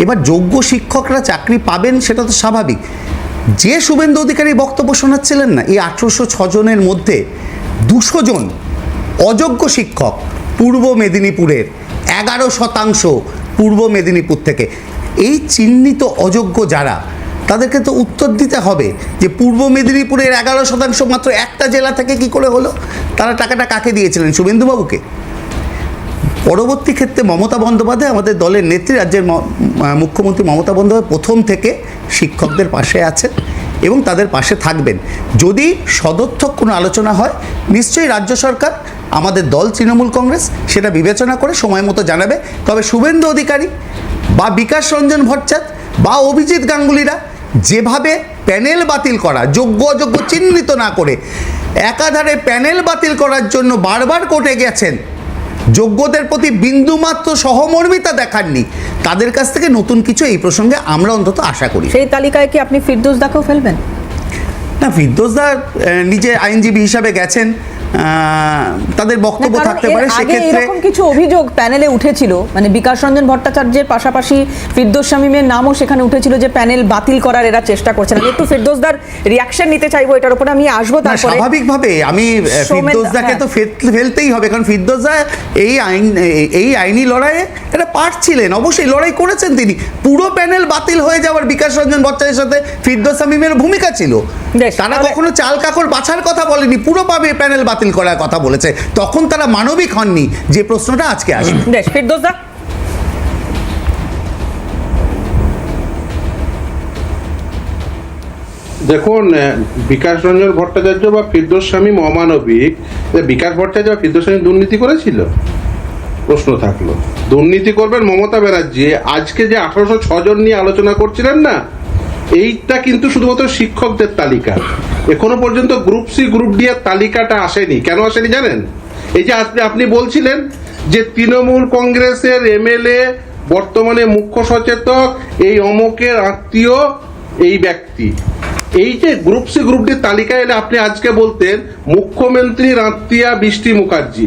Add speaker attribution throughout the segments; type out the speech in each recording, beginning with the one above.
Speaker 1: এবার যোগ্য শিক্ষকরা চাকরি পাবেন সেটা তো স্বাভাবিক। যে শুভেন্দু অধিকারী বক্তব্য শোনাচ্ছিলেন না, এই 1806 জনের মধ্যে 200 জন অযোগ্য শিক্ষক পূর্ব মেদিনীপুরের, 11% পূর্ব মেদিনীপুর থেকে। এই চিহ্নিত অযোগ্য যারা, তাদেরকে তো উত্তর দিতে হবে যে পূর্ব মেদিনীপুরের 11% মাত্র একটা জেলা থেকে কি করে হলো? তারা টাকাটা কাকে দিয়েছিলেন? শুভেন্দুবাবুকে। পরবর্তী ক্ষেত্রে মমতা বন্দ্যোপাধ্যায়, আমাদের দলের নেত্রী, রাজ্যের মুখ্যমন্ত্রী মমতা বন্দ্যোপাধ্যায় প্রথম থেকে শিক্ষকদের পাশে আছেন এবং তাদের পাশে থাকবেন। যদি সদর্থক কোনো আলোচনা হয়, নিশ্চয়ই রাজ্য সরকার, আমাদের দল তৃণমূল কংগ্রেস সেটা বিবেচনা করে সময় মতো জানাবে। তবে শুভেন্দু অধিকারী বা বিকাশ রঞ্জন ভট্টাচার্য বা অভিজিৎ গাঙ্গুলিরা যেভাবে প্যানেল বাতিল করা, যোগ্য অযোগ্য চিহ্নিত না করে একাধারে প্যানেল বাতিল করার জন্য বারবার কোর্টে গেছেন, যোগ্যদের প্রতি বিন্দুমাত্র সহমর্মিতা দেখাননি, তাদের কাছ থেকে নতুন কিছু এই প্রসঙ্গে আমরা অন্তত আশা করি।
Speaker 2: সেই তালিকায় কি আপনি ফিরদৌস দাকেও ফেলবেন?
Speaker 1: না, ফিরদৌস দা নিজে আইনজীবী হিসাবে গেছেন, তাদের বক্তব্য থাকতে পারে। সেক্ষেত্রে
Speaker 2: এরকম কিছু অভিযোগ প্যানেলে উঠেছিল, মানে বিকাশ রঞ্জন ভট্টাচার্যের পাশাপাশি ফিরদৌস শামীমের নামও সেখানে উঠেছিল যে প্যানেল বাতিল করার এরা চেষ্টা করছেন। আমি একটু ফিরদৌস দার রিয়াকশন নিতে চাইবো, এটার উপরে আমি আসবো। তারপরে
Speaker 1: স্বাভাবিকভাবে আমি ফিরদৌস দাকে তো ফেলতেই হবে, কারণ ফিরদৌস দা এই আইনি লড়াইয়ে একটা পার্ট ছিলেন, অবশ্যই লড়াই করেছেন তিনি। পুরো প্যানেল বাতিল হয়ে যাওয়ার বিকাশ রঞ্জন ভট্টাচার্যের সাথে ফিরদৌস শামীমের ভূমিকা ছিল। তারা কখনো চাল কাকড় বাছার কথা বলেনি, পুরো প্যানেল বাতিল করার কথা বলেছে। তখন তারা মানবিক হননি, যে প্রশ্নটা আজকে আসে।
Speaker 2: ফিরদৌস দা,
Speaker 3: দেখুন, বিকাশ রঞ্জন ভট্টাচার্য বা ফিরদৌস শামীম অমানবিক, বিকাশ ভট্টাচার্য বা ফিরদৌস শামীম দুর্নীতি করেছিল? প্রশ্ন থাকলো। দুর্নীতি করবেন মমতা ব্যানার্জি। আজকে যে 1806 জন নিয়ে আলোচনা করছিলেন না, এইটা কিন্তু শুধুমাত্র শিক্ষকদের তালিকা। এখনো পর্যন্ত গ্রুপ সি গ্রুপ ডি এর তালিকাটা আসেনি। কেন আসেনি জানেন? এই যে আপনি বলছিলেন যে তৃণমূল কংগ্রেসের এমএলএ, বর্তমানে মুখ্য সচেতক, এই অমকের আত্মীয় এই ব্যক্তি, এই যে গ্রুপ সি গ্রুপ ডি তালিকায় এলে আপনি আজকে বলতেন মুখ্যমন্ত্রীর আত্মীয়া বৃষ্টি মুখার্জি।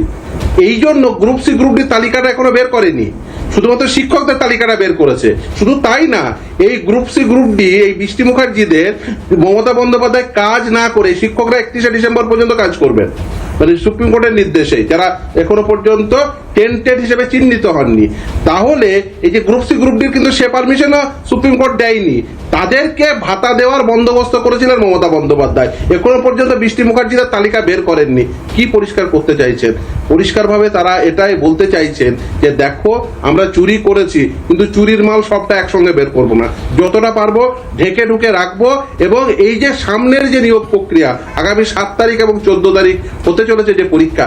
Speaker 3: এই জন্য গ্রুপ সি গ্রুপ ডি তালিকাটা এখনো বের করেনি, শুধুমাত্র শিক্ষকদের তালিকাটা বের করেছে। শুধু তাই না, এই গ্রুপ সি গ্রুপ ডি, এই বৃষ্টি মুখার্জিদের মমতা বন্দ্যোপাধ্যায় কাজ না করে শিক্ষকরা 31শে ডিসেম্বর পর্যন্ত কাজ করবেন, মানে সুপ্রিম কোর্টের নির্দেশে, যারা এখনো পর্যন্ত টেন্টেড হিসেবে চিহ্নিত হননি। তাহলে এই যে গ্রুপ সি গ্রুপ ডির কিন্তু সে পারমিশনও সুপ্রিম কোর্ট দেয়নি। তাদেরকে ভাতা দেওয়ার বন্দোবস্ত করেছিলেন মমতা বন্দ্যোপাধ্যায়। এখনো পর্যন্ত বৃষ্টি মুখার্জিদের তালিকা বের করেননি। কি পরিষ্কার করতে চাইছেন? পরিষ্কারভাবে তারা এটাই বলতে চাইছেন যে দেখো, আমরা চুরি করেছি, কিন্তু চুরির মাল সবটা একসঙ্গে বের করবো না, যতটা পারবো ঢেকে ঢুকে রাখবো। এবং এই যে সামনের যে নিয়োগ প্রক্রিয়া, আগামী 7 তারিখ এবং 14 তারিখ হতে চলেছে যে পরীক্ষা,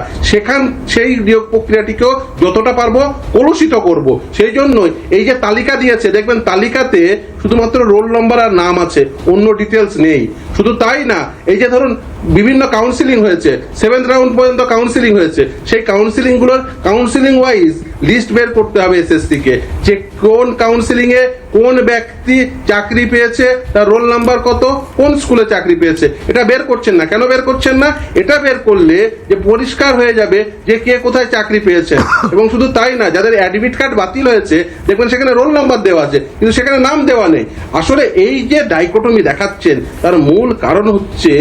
Speaker 3: সেই নিয়োগ প্রক্রিয়াটিকেও যতটা পারবো কলুষিত করব। সেই জন্যই এই যে তালিকা দিয়েছে, দেখবেন তালিকাতে শুধুমাত্র রোল নম্বর আর নাম আছে, অন্য ডিটেলস নেই। শুধু তাই না, এই যে ধরুন বিভিন্ন কাউন্সিলিং হয়েছে, 7th রাউন্ড পর্যন্ত কাউন্সিলিং হয়েছে, সেই কাউন্সিলিংগুলোর কাউন্সিলিং ওয়াইজ লিস্ট বের করতে হবে এসএসসি কে, যে কোন কাউন্সিলিং এ কোন ব্যক্তি চাকরি পেয়েছে, তার রোল নাম্বার কত, কোন স্কুলে চাকরি পেয়েছে। এটা বের করছেন না। কেন বের করছেন না? এটা বের করলে যে পরিষ্কার হয়ে যাবে যে কে কোথায় চাকরি পেয়েছে। এবং শুধু তাই না, যাদের অ্যাডমিট কার্ড বাতিল হয়েছে, দেখবেন সেখানে রোল নাম্বার দেওয়া আছে, কিন্তু সেখানে নাম দেওয়া নেই। আসলে এই যে ডাইকোটমি দেখাচ্ছেন, তার মূল কারণ হচ্ছে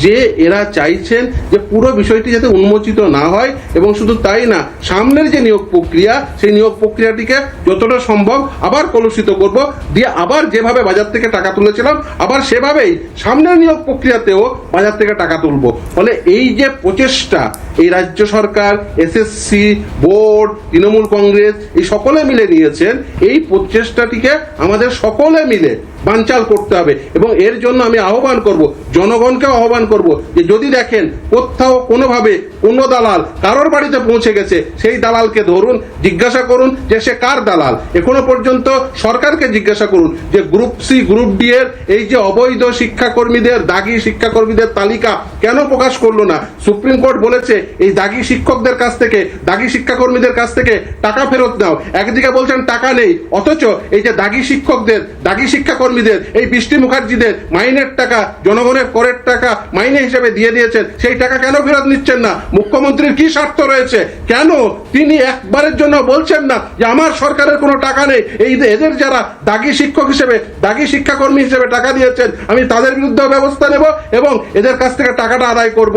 Speaker 3: যে এরা চাইছেন যে পুরো বিষয়টি যাতে উন্মোচিত না হয়। এবং শুধু তাই না, সামনের যে নিয়োগ প্রক্রিয়া, সেই নিয়োগ প্রক্রিয়াটিকে যতটা সম্ভব আবার কলুষিত করব, দিয়ে আবার যেভাবে বাজার থেকে টাকা তুলেছিলাম, আবার সেভাবেই সামনের নিয়োগ প্রক্রিয়াতেও বাজার থেকে টাকা তুলব। ফলে এই যে প্রচেষ্টা, এই রাজ্য সরকার, এসএসসি বোর্ড, তৃণমূল কংগ্রেস এই সকলে মিলে নিয়েছেন, এই প্রচেষ্টাটিকে আমাদের সকলে মিলে বানচাল করতে হবে। এবং এর জন্য আমি আহ্বান করব, জনগণকেও আহ্বান করব, যে যদি দেখেন কোথাও কোনোভাবে কোনো দালাল কারোর বাড়িতে পৌঁছে গেছে, সেই দালালকে ধরুন, জিজ্ঞাসা করুন যে সে কার দালাল। এখনো পর্যন্ত সরকারকে জিজ্ঞাসা করুন যে গ্রুপ সি গ্রুপ ডি এর এই যে অবৈধ শিক্ষাকর্মীদের, দাগি শিক্ষাকর্মীদের তালিকা কেন প্রকাশ করলো না? সুপ্রিম কোর্ট বলেছে এই দাগি শিক্ষকদের কাছ থেকে, দাগি শিক্ষাকর্মীদের কাছ থেকে টাকা ফেরত নাও। একদিকে বলছেন টাকা নেই, অথচ এই যে দাগি শিক্ষকদের, দাগি শিক্ষাকর্মী কর্মীদের, এই বৃষ্টি মুখার্জিদের মাইনের টাকা, জনগণের করের টাকা মাইনে হিসেবে দিয়ে দিয়েছেন, সেই টাকা কেন ফেরত নিচ্ছেন না? মুখ্যমন্ত্রীর কি স্বার্থ রয়েছে? কেন তিনি একবারের জন্য বলছেন না যে আমার সরকারের কোনো টাকা নেই, এদের যারা দাগি শিক্ষক হিসেবে, দাগি শিক্ষাকর্মী হিসেবে টাকা দিয়েছেন, আমি তাদের বিরুদ্ধে ব্যবস্থা নেব এবং এদের কাছ থেকে টাকাটা আদায় করব।